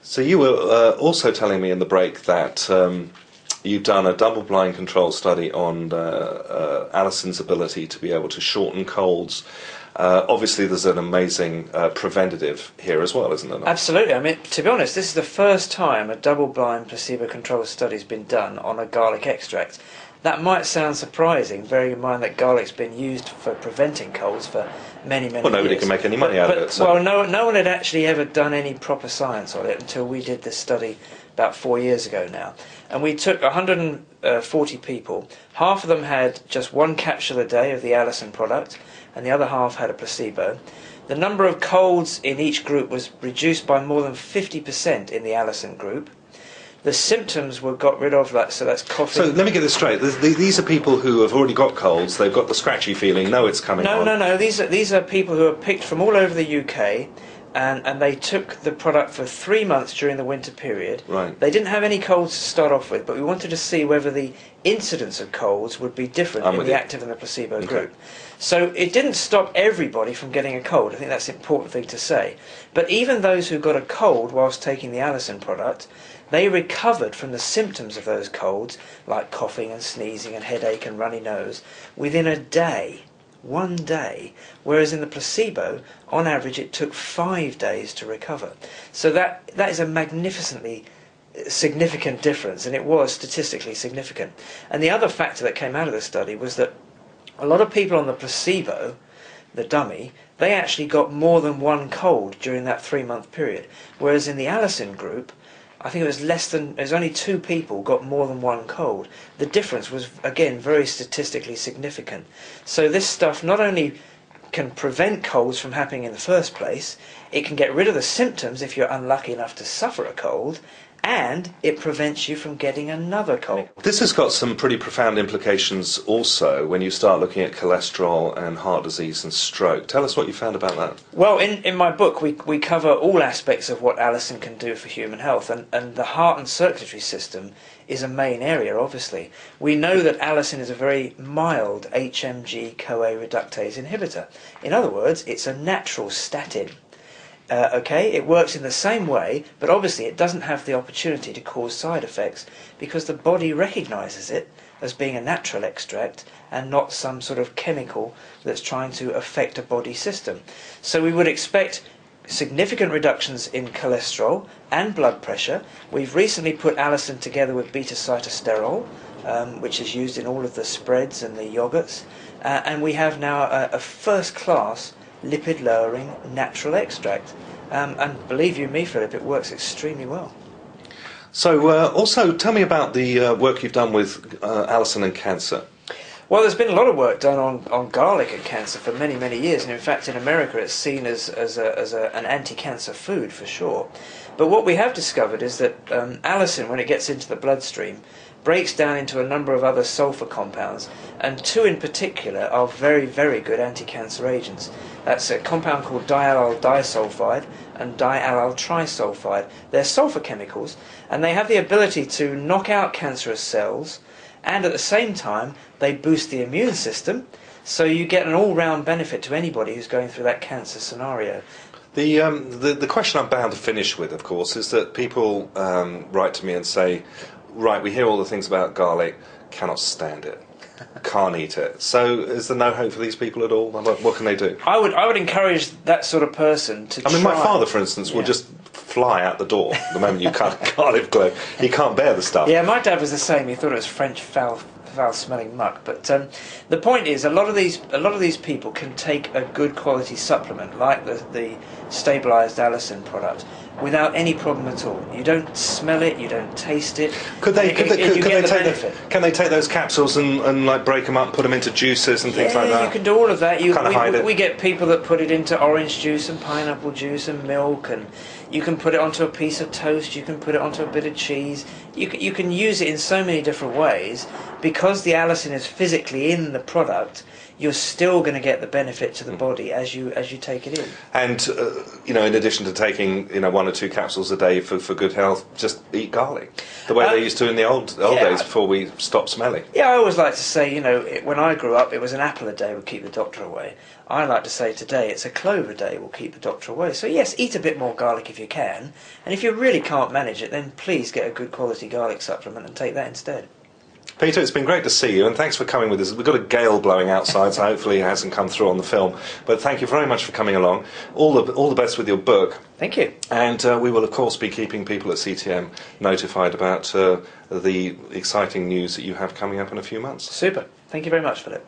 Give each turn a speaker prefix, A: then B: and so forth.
A: So you were also telling me in the break that you've done a double-blind control study on Allicin's ability to be able to shorten colds. Obviously, there's an amazing preventative here as well, isn't there?
B: Absolutely. I mean, to be honest, this is the first time a double-blind placebo-controlled study has been done on a garlic extract. That might sound surprising, bearing in mind that garlic's been used for preventing colds for many years.
A: Well, nobody can make any money out of it. So.
B: Well, no one had actually ever done any proper science on it until we did this study about 4 years ago now. And we took 140 people. Half of them had just one capsule a day of the Allicin product, and the other half had a placebo. The number of colds in each group was reduced by more than 50% in the Allicin group. The symptoms were got rid of, so that's coughing.
A: So let me get this straight. These are people who have already got colds. They've got the scratchy feeling. Know it's coming on.
B: No. These are people who are picked from all over the UK, and they took the product for 3 months during the winter period.
A: Right.
B: They didn't have any colds to start off with, but we wanted to see whether the incidence of colds would be different in the active and the placebo group. So it didn't stop everybody from getting a cold. I think that's an important thing to say. But even those who got a cold whilst taking the Allicin product, they recovered from the symptoms of those colds, like coughing and sneezing and headache and runny nose, within a day. 1 day, whereas in the placebo, on average, it took 5 days to recover. So that is a magnificently significant difference, and it was statistically significant. And the other factor that came out of the study was that a lot of people on the placebo, the dummy, they actually got more than one cold during that 3-month period, whereas in the Allicin group, I think it was only 2 people got more than one cold. The difference was, again, very statistically significant. So this stuff not only can prevent colds from happening in the first place, it can get rid of the symptoms if you're unlucky enough to suffer a cold, and it prevents you from getting another cold.
A: This has got some pretty profound implications also when you start looking at cholesterol and heart disease and stroke. Tell us what you found about that.
B: Well, in my book we cover all aspects of what Allicin can do for human health, and the heart and circulatory system is a main area, obviously. We know that Allicin is a very mild HMG-CoA reductase inhibitor. In other words, it's a natural statin. It works in the same way, but obviously it doesn't have the opportunity to cause side effects because the body recognises it as being a natural extract and not some sort of chemical that's trying to affect a body system. So we would expect significant reductions in cholesterol and blood pressure. We've recently put Allicin together with beta-cytosterol, which is used in all of the spreads and the yogurts, and we have now a first-class lipid-lowering natural extract. And believe you me, Philip, it works extremely well.
A: So also tell me about the work you've done with Allicin and cancer.
B: Well, there's been a lot of work done on garlic and cancer for many years, and in fact in America it's seen as an anti-cancer food for sure. But what we have discovered is that Allicin, when it gets into the bloodstream, breaks down into a number of other sulfur compounds, and 2 in particular are very good anti-cancer agents. That's a compound called diallyl disulfide and diallyl trisulfide. They're sulfur chemicals, and they have the ability to knock out cancerous cells, and at the same time they boost the immune system, so you get an all-round benefit to anybody who's going through that cancer scenario.
A: The question I'm bound to finish with, of course, is that people write to me and say, right, we hear all the things about garlic, cannot stand it, can't eat it. So is there no hope for these people at all? What can they do?
B: I would encourage that sort of person to try.
A: I mean, my father, for instance, will just fly out the door the moment you cut a garlic clove. He can't bear the stuff.
B: Yeah, my dad was the same. He thought it was French foul-smelling muck. But the point is, a lot of these people can take a good quality supplement like the stabilised Allicin product without any problem at all. You don't smell it, you don't taste it.
A: Can they take those capsules and like break them up, put them into juices and things like that?
B: Yeah, you can do all of that.
A: Hide it.
B: We get people that put it into orange juice and pineapple juice and milk, and you can put it onto a piece of toast, you can put it onto a bit of cheese. You can use it in so many different ways. Because the Allicin is physically in the product, you're still going to get the benefit to the body as you take it in.
A: And you know, in addition to taking 1 or 2 capsules a day for good health, just eat garlic the way they used to in the old days before we stopped smelling.
B: Yeah, I always like to say, when I grew up, it was an apple a day would keep the doctor away. I like to say today it's a clove a day will keep the doctor away. So yes, eat a bit more garlic if you can, and if you really can't manage it, then please get a good quality garlic supplement and take that instead.
A: Peter, it's been great to see you, and thanks for coming with us. We've got a gale blowing outside, so hopefully it hasn't come through on the film. But thank you very much for coming along. All the best with your book.
B: Thank you.
A: And we will, of course, be keeping people at CTM notified about the exciting news that you have coming up in a few months.
B: Super. Thank you very much, Philip.